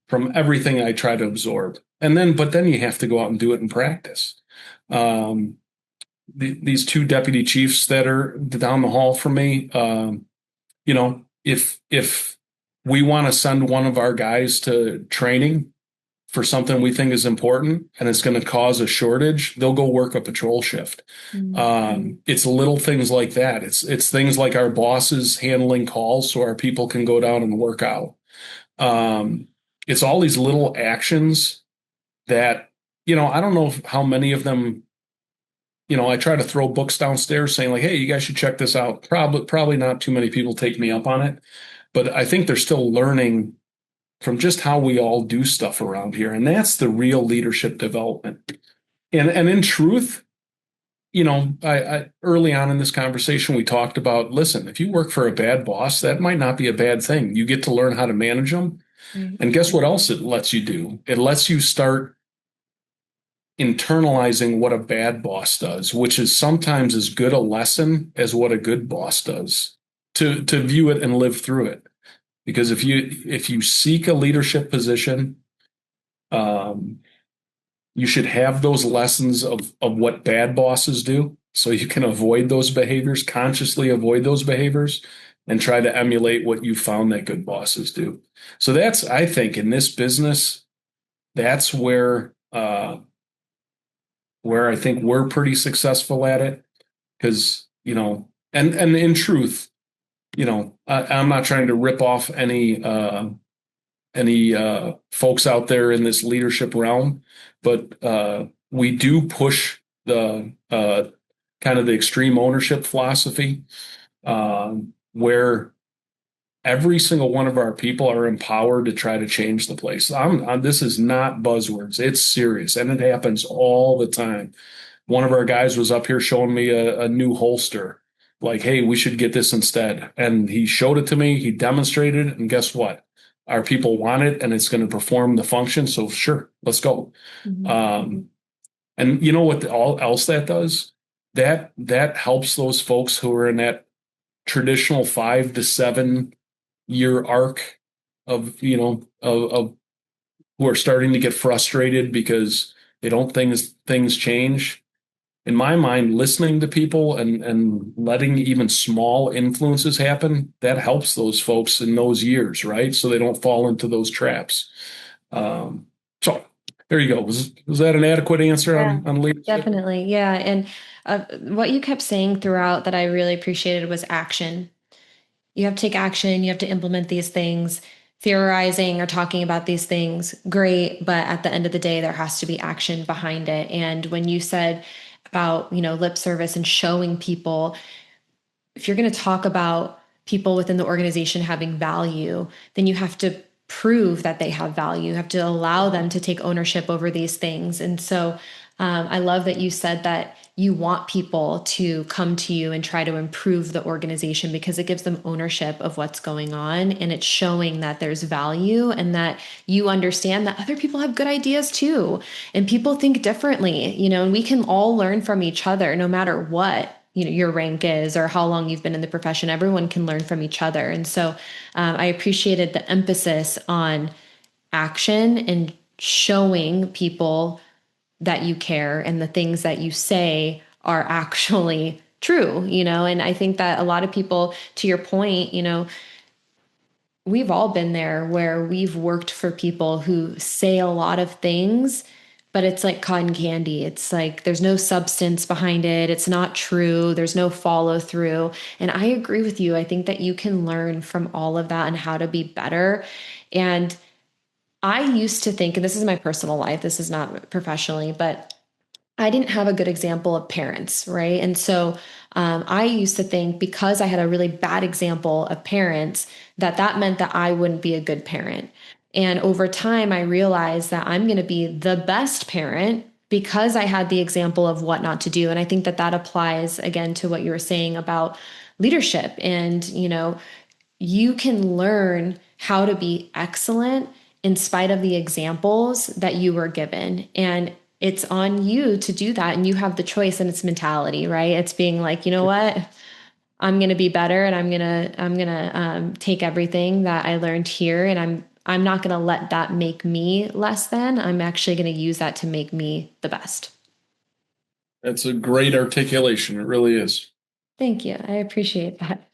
from everything I try to absorb. But then you have to go out and do it in practice. These two deputy chiefs that are down the hall from me, if we want to send one of our guys to training for something we think is important and it's going to cause a shortage, they'll go work a patrol shift. Mm-hmm. It's little things like that. It's things like our bosses handling calls so our people can go down and work out. It's all these little actions that, I don't know how many of them, I try to throw books downstairs saying like, hey, you guys should check this out. Probably not too many people take me up on it, but I think they're still learning from just how we all do stuff around here. And that's the real leadership development. And in truth, I early on in this conversation, we talked about, listen, if you work for a bad boss, that might not be a bad thing. You get to learn how to manage them. Mm-hmm. And guess what else it lets you do? It lets you start internalizing what a bad boss does, which is sometimes as good a lesson as what a good boss does, to view it and live through it. Because if you seek a leadership position, you should have those lessons of what bad bosses do, so you can avoid those behaviors, consciously avoid those behaviors, and try to emulate what you found that good bosses do. So that's, I think, in this business, that's where I think we're pretty successful at it. Because, and in truth, I'm not trying to rip off any folks out there in this leadership realm, but we do push the kind of the extreme ownership philosophy, where every single one of our people are empowered to try to change the place. This is not buzzwords; it's serious, and it happens all the time. One of our guys was up here showing me a new holster. Like, hey, we should get this instead. And he showed it to me. He demonstrated it. And guess what? Our people want it and it's going to perform the function. So sure, let's go. Mm-hmm. And you know what else that does? That helps those folks who are in that traditional 5 to 7 year arc of who are starting to get frustrated because they don't think things change. In my mind, listening to people and letting even small influences happen, that helps those folks in those years, right? So they don't fall into those traps. So there you go. Was that an adequate answer on leadership? Definitely. Yeah. And What you kept saying throughout that I really appreciated was action. You have to take action, you have to implement these things. Theorizing or talking about these things, great, but at the end of the day, there has to be action behind it. And when you said about, lip service and showing people, if you're going to talk about people within the organization having value, then you have to prove that they have value. You have to allow them to take ownership over these things. And so I love that you said that you want people to come to you and try to improve the organization because it gives them ownership of what's going on. And it's showing that there's value and that you understand that other people have good ideas too. And people think differently, and we can all learn from each other no matter what your rank is or how long you've been in the profession. Everyone can learn from each other. And so I appreciated the emphasis on action and showing people that you care and the things that you say are actually true, and I think that a lot of people, to your point, we've all been there where we've worked for people who say a lot of things, but it's like cotton candy. It's like there's no substance behind it. It's not true. There's no follow through. And I agree with you. I think that you can learn from all of that and how to be better. And I used to think, and this is my personal life, this is not professionally, but I didn't have a good example of parents, right? And so I used to think because I had a really bad example of parents, that meant that I wouldn't be a good parent. And over time, I realized that I'm going to be the best parent because I had the example of what not to do. And I think that applies again to what you were saying about leadership. And, you can learn how to be excellent in spite of the examples that you were given. And it's on you to do that. And you have the choice, and it's mentality, right? It's being like, you know what? I'm going to be better, and I'm going to take everything that I learned here, and I'm not going to let that make me less than. I'm actually going to use that to make me the best. That's a great articulation. It really is. Thank you. I appreciate that.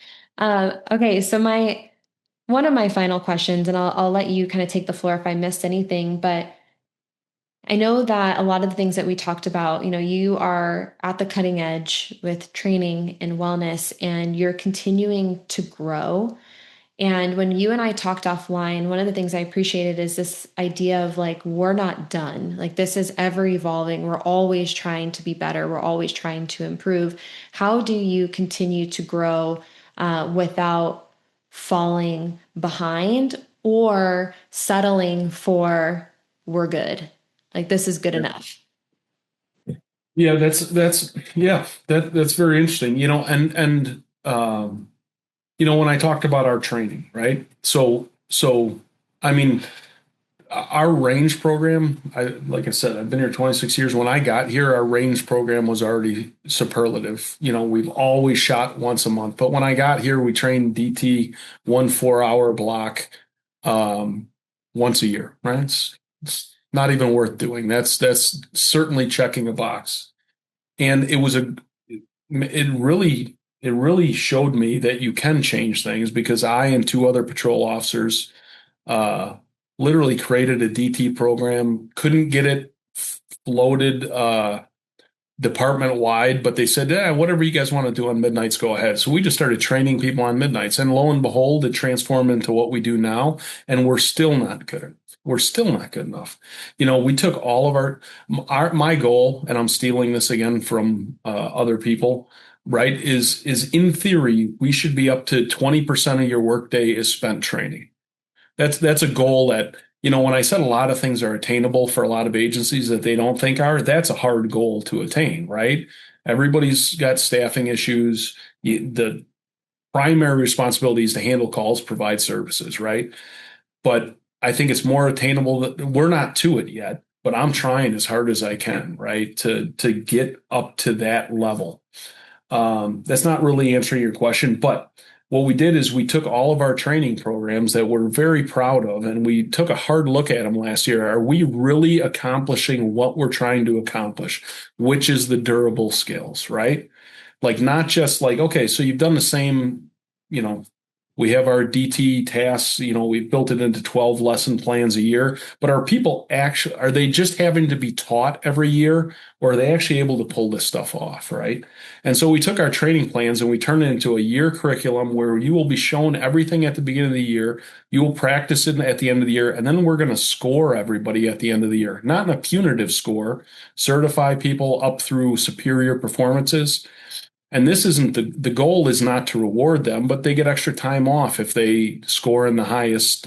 Okay, so my one of my final questions, and I'll let you kind of take the floor if I missed anything, but I know that a lot of the things that we talked about, you are at the cutting edge with training and wellness, and you're continuing to grow. And when you and I talked offline, one of the things I appreciated is this idea of like, we're not done. Like, this is ever evolving. We're always trying to be better. We're always trying to improve. How do you continue to grow without falling behind or settling for we're good? Like, this is good Yeah. enough. Yeah, that's very interesting. When I talked about our training, right? So I mean, our range program, like I said, I've been here 26 years. When I got here, our range program was already superlative. We've always shot once a month, but when I got here, we trained DT 1 4 hour block once a year, right? It's not even worth doing. That's certainly checking a box. And it really showed me that you can change things because I and two other patrol officers uh, literally created a DT program, couldn't get it floated department wide, but they said, yeah, whatever you guys want to do on midnights, go ahead. So we just started training people on midnights, and lo and behold, it transformed into what we do now, and we're still not good. We're still not good enough. We took all of my goal, and I'm stealing this again from other people, right? Is in theory, we should be up to 20% of your workday is spent training. That's a goal that, when I said a lot of things are attainable for a lot of agencies that they don't think are, that's a hard goal to attain, right? Everybody's got staffing issues. The primary responsibility is to handle calls, provide services, right? But I think it's more attainable that we're not to it yet, but I'm trying as hard as I can, right? To get up to that level. That's not really answering your question, but what we did is we took all of our training programs that we're very proud of, and we took a hard look at them last year. Are we really accomplishing what we're trying to accomplish, which is the durable skills, right? Like, not just like, okay, so you've done the same, you know, We have our DT tasks, we've built it into 12 lesson plans a year, but are people actually, are they just having to be taught every year, or are they actually able to pull this stuff off, right? And so we took our training plans and we turned it into a year curriculum where you will be shown everything at the beginning of the year. You will practice it at the end of the year, and then we're going to score everybody at the end of the year, not in a punitive score, certify people up through superior performances. And this isn't the goal is not to reward them, but they get extra time off if they score in the highest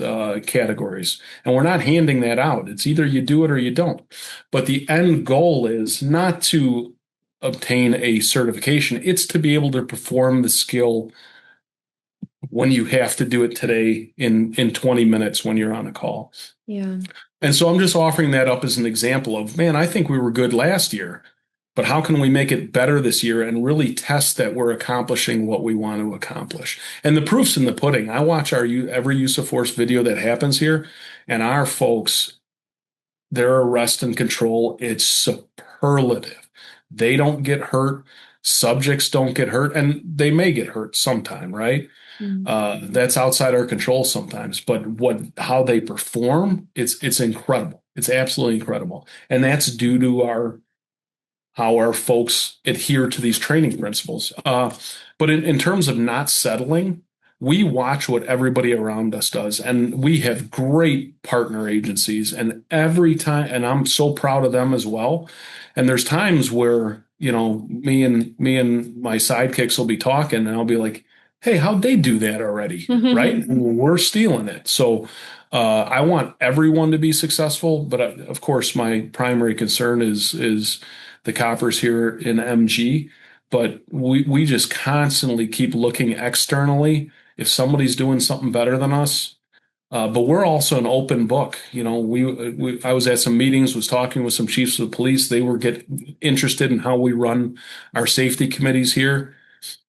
categories. And we're not handing that out. It's either you do it or you don't. But the end goal is not to obtain a certification, it's to be able to perform the skill when you have to do it today in 20 minutes when you're on a call. Yeah. And so I'm just offering that up as an example of, man, I think we were good last year, but how can we make it better this year and really test that we're accomplishing what we want to accomplish? And the proof's in the pudding. I watch every use of force video that happens here, and our folks, their arrest and control, it's superlative. They don't get hurt. Subjects don't get hurt, and they may get hurt sometime, right? Mm. That's outside our control sometimes, but how they perform, it's incredible. It's absolutely incredible. And that's due to how our folks adhere to these training principles. But in terms of not settling, we watch what everybody around us does, and we have great partner agencies. And every time, and I'm so proud of them as well. And there's times where me and my sidekicks will be talking, and I'll be like, "Hey, how'd they do that already?" Right? And we're stealing it. So I want everyone to be successful, but of course, my primary concern is the coppers here in MG. But we just constantly keep looking externally if somebody's doing something better than us. But we're also an open book. I was at some meetings, was talking with some chiefs of police. They were interested in how we run our safety committees here.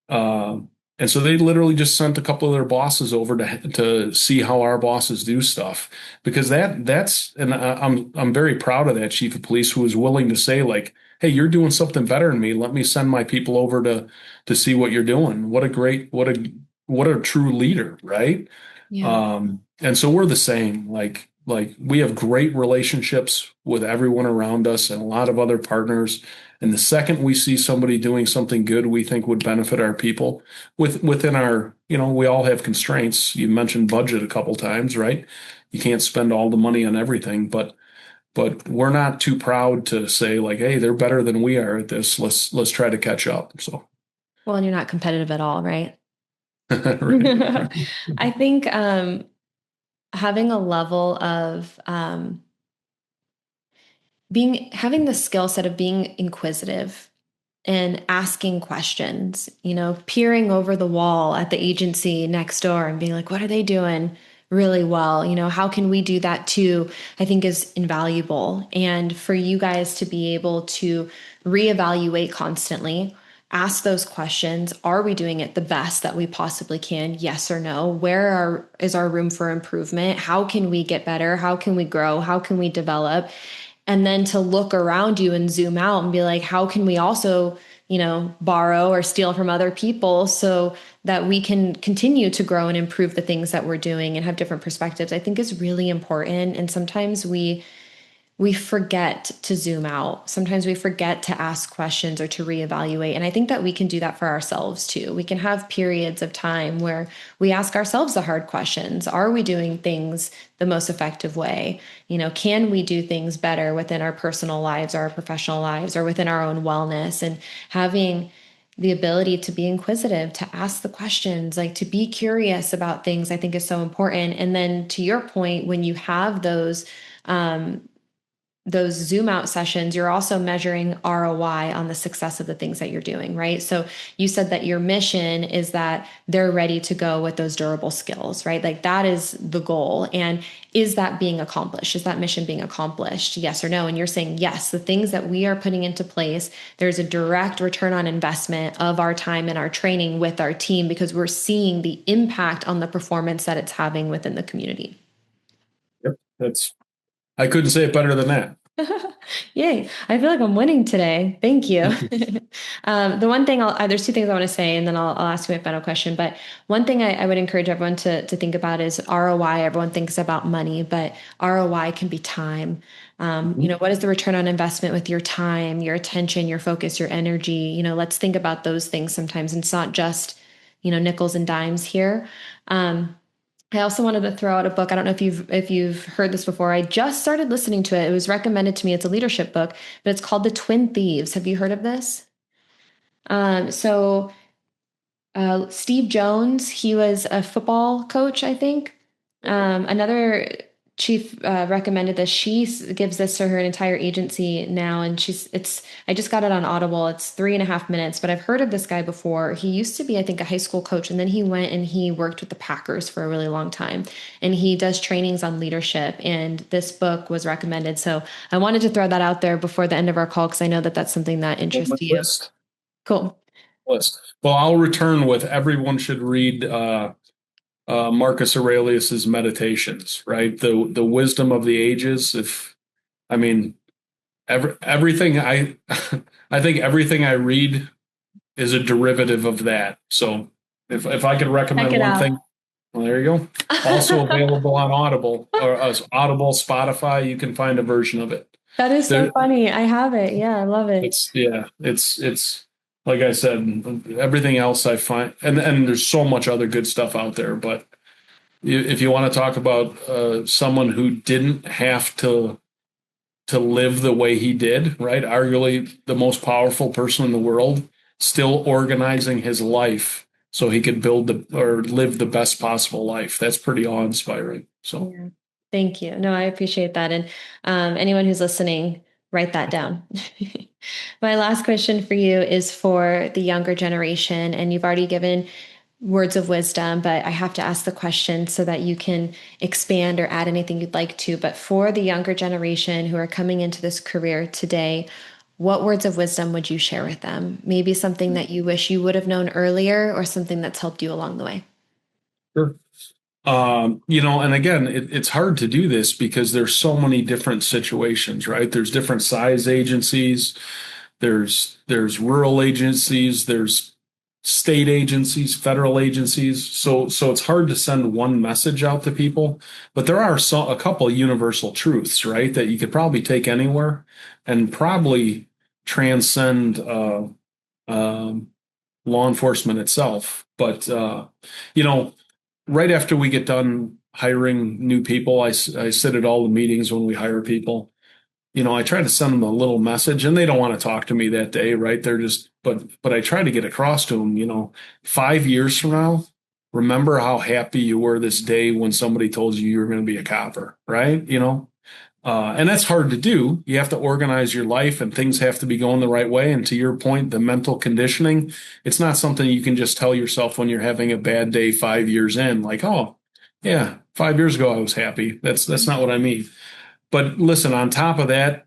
Uh, and so they literally just sent a couple of their bosses over to see how our bosses do stuff, because and I'm very proud of that chief of police who was willing to say, like, "Hey, you're doing something better than me. Let me send my people over to see what you're doing." What a true leader, right? Yeah. And so we're the same. Like we have great relationships with everyone around us and a lot of other partners. And the second we see somebody doing something good we think would benefit our people within our, we all have constraints. You mentioned budget a couple times, right? You can't spend all the money on everything, but we're not too proud to say, like, "Hey, they're better than we are at this. Let's try to catch up." So Well, and you're not competitive at all, right? right. I think having a level of having the skill set of being inquisitive and asking questions, peering over the wall at the agency next door and being like, what are they doing really well? How can we do that too? I think is invaluable. And for you guys to be able to reevaluate constantly, ask those questions. Are we doing it the best that we possibly can? Yes or no? Is our room for improvement? How can we get better? How can we grow? How can we develop? And then to look around you and zoom out and be like, how can we also, borrow or steal from other people so that we can continue to grow and improve the things that we're doing and have different perspectives, I think is really important. And sometimes we forget to zoom out. Sometimes we forget to ask questions or to reevaluate. And I think that we can do that for ourselves too. We can have periods of time where we ask ourselves the hard questions. Are we doing things the most effective way? Can we do things better within our personal lives or our professional lives or within our own wellness? And having the ability to be inquisitive, to ask the questions, like to be curious about things, I think is so important. And then to your point, when you have those zoom out sessions, you're also measuring ROI on the success of the things that you're doing, right? So you said that your mission is that they're ready to go with those durable skills, right? Like that is the goal. And is that being accomplished? Is that mission being accomplished? Yes or no? And you're saying, yes, the things that we are putting into place, there's a direct return on investment of our time and our training with our team because we're seeing the impact on the performance that it's having within the community. Yep. I couldn't say it better than that. Yay. I feel like I'm winning today. Thank you. The one thing there's two things I want to say, and then I'll ask you my final question. But one thing I would encourage everyone to think about is ROI. Everyone thinks about money, but ROI can be time. What is the return on investment with your time, your attention, your focus, your energy? Let's think about those things sometimes. And it's not just, nickels and dimes here. I also wanted to throw out a book. I don't know if you've heard this before. I just started listening to it. It was recommended to me. It's a leadership book, but it's called The Twin Thieves. Have you heard of this? So Steve Jones, he was a football coach, I think. Another chief recommended this. Gives this to her entire agency now, and I just got it on Audible. It's 3.5 minutes, but I've heard of this guy before. He used to be, I think, a high school coach, and then he went and he worked with the Packers for a really long time, and he does trainings on leadership. And this book was recommended, so I wanted to throw that out there before the end of our call because I know that that's something that On my interests you. list. Cool. List. Well, I'll return with everyone should read Marcus Aurelius's Meditations, right? The wisdom of the ages. I mean, everything I think everything I read is a derivative of that. So if I could Check recommend it one out. thing, well, there you go. Also available on Audible or Audible, Spotify. You can find a version of it. That is so There, funny. I have it. Yeah, I love it. it's yeah, it's like I said, everything else I find, and there's so much other good stuff out there. But if you want to talk about someone who didn't have to live the way he did, right? Arguably the most powerful person in the world, still organizing his life so he could build or live the best possible life. That's pretty awe-inspiring. So, Yeah. Thank you. No, I appreciate that. And anyone who's listening, write that down. My last question for you is for the younger generation, and you've already given words of wisdom, but I have to ask the question so that you can expand or add anything you'd like to. But for the younger generation who are coming into this career today, what words of wisdom would you share with them? Maybe something that you wish you would have known earlier or something that's helped you along the way. sure. And again, it's hard to do this because there's so many different situations, right? There's different size agencies, there's rural agencies, there's state agencies, federal agencies. So it's hard to send one message out to people, but there are a couple of universal truths, right, that you could probably take anywhere and probably transcend um, law enforcement itself. But you know, right after we get done hiring new people, I sit at all the meetings when we hire people. I try to send them a little message, and they don't want to talk to me that day, right? They're just, but I try to get across to them, 5 years from now, remember how happy you were this day when somebody told you were going to be a copper, right? And that's hard to do. You have to organize your life and things have to be going the right way. And to your point, the mental conditioning, it's not something you can just tell yourself when you're having a bad day 5 years in, like, oh, yeah, 5 years ago I was happy. That's not what I mean. But listen, on top of that,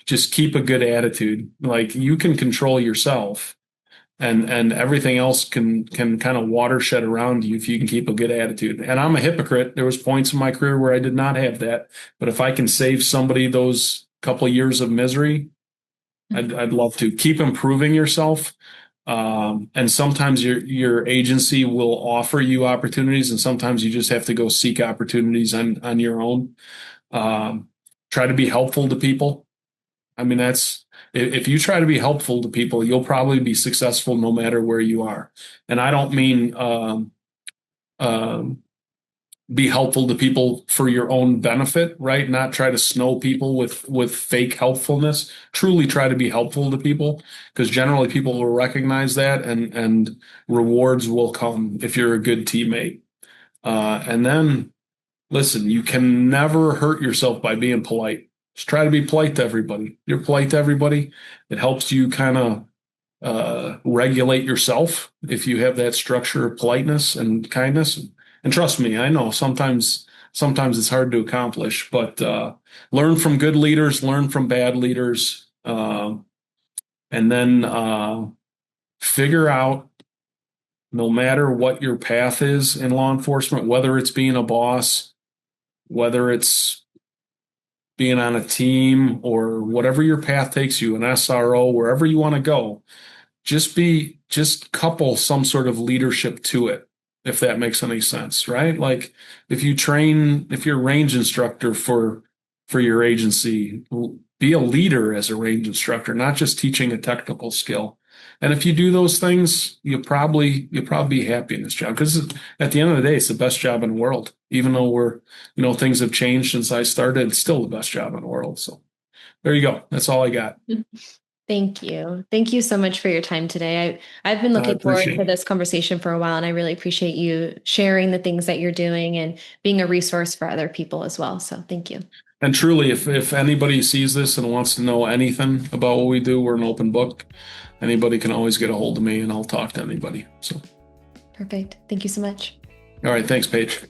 just keep a good attitude. Like you can control yourself and everything else can kind of watershed around you if you can keep a good attitude. And I'm a hypocrite. There was points in my career where I did not have that. But if I can save somebody those couple of years of misery, I'd love to. Keep improving yourself. And sometimes your agency will offer you opportunities, and sometimes you just have to go seek opportunities on your own. Um, Try to be helpful to people. I mean, if you try to be helpful to people, you'll probably be successful no matter where you are. And I don't mean um, be helpful to people for your own benefit, right? Not try to snow people with fake helpfulness. Truly try to be helpful to people because generally people will recognize that and rewards will come if you're a good teammate. And then listen, you can never hurt yourself by being polite. Just try to be polite to everybody. You're polite to everybody. It helps you kind of regulate yourself if you have that structure of politeness and kindness. And trust me, I know sometimes it's hard to accomplish, but learn from good leaders, learn from bad leaders, and then figure out no matter what your path is in law enforcement, whether it's being a boss, whether it's being on a team, or whatever your path takes you, an SRO, wherever you want to go, just couple some sort of leadership to it, if that makes any sense, right? Like if you're a range instructor for your agency, be a leader as a range instructor, not just teaching a technical skill. And if you do those things, you'll probably be happy in this job, because at the end of the day, it's the best job in the world. Even though things have changed since I started, it's still the best job in the world. So there you go. That's all I got. Thank you. Thank you so much for your time today. I've been I looking forward appreciate to it. this conversation for a while, and I really appreciate you sharing the things that you're doing and being a resource for other people as well. So thank you. And truly, if anybody sees this and wants to know anything about what we do, we're an open book. Anybody can always get a hold of me, and I'll talk to anybody. So, Perfect. Thank you so much. all right. Thanks, Paige.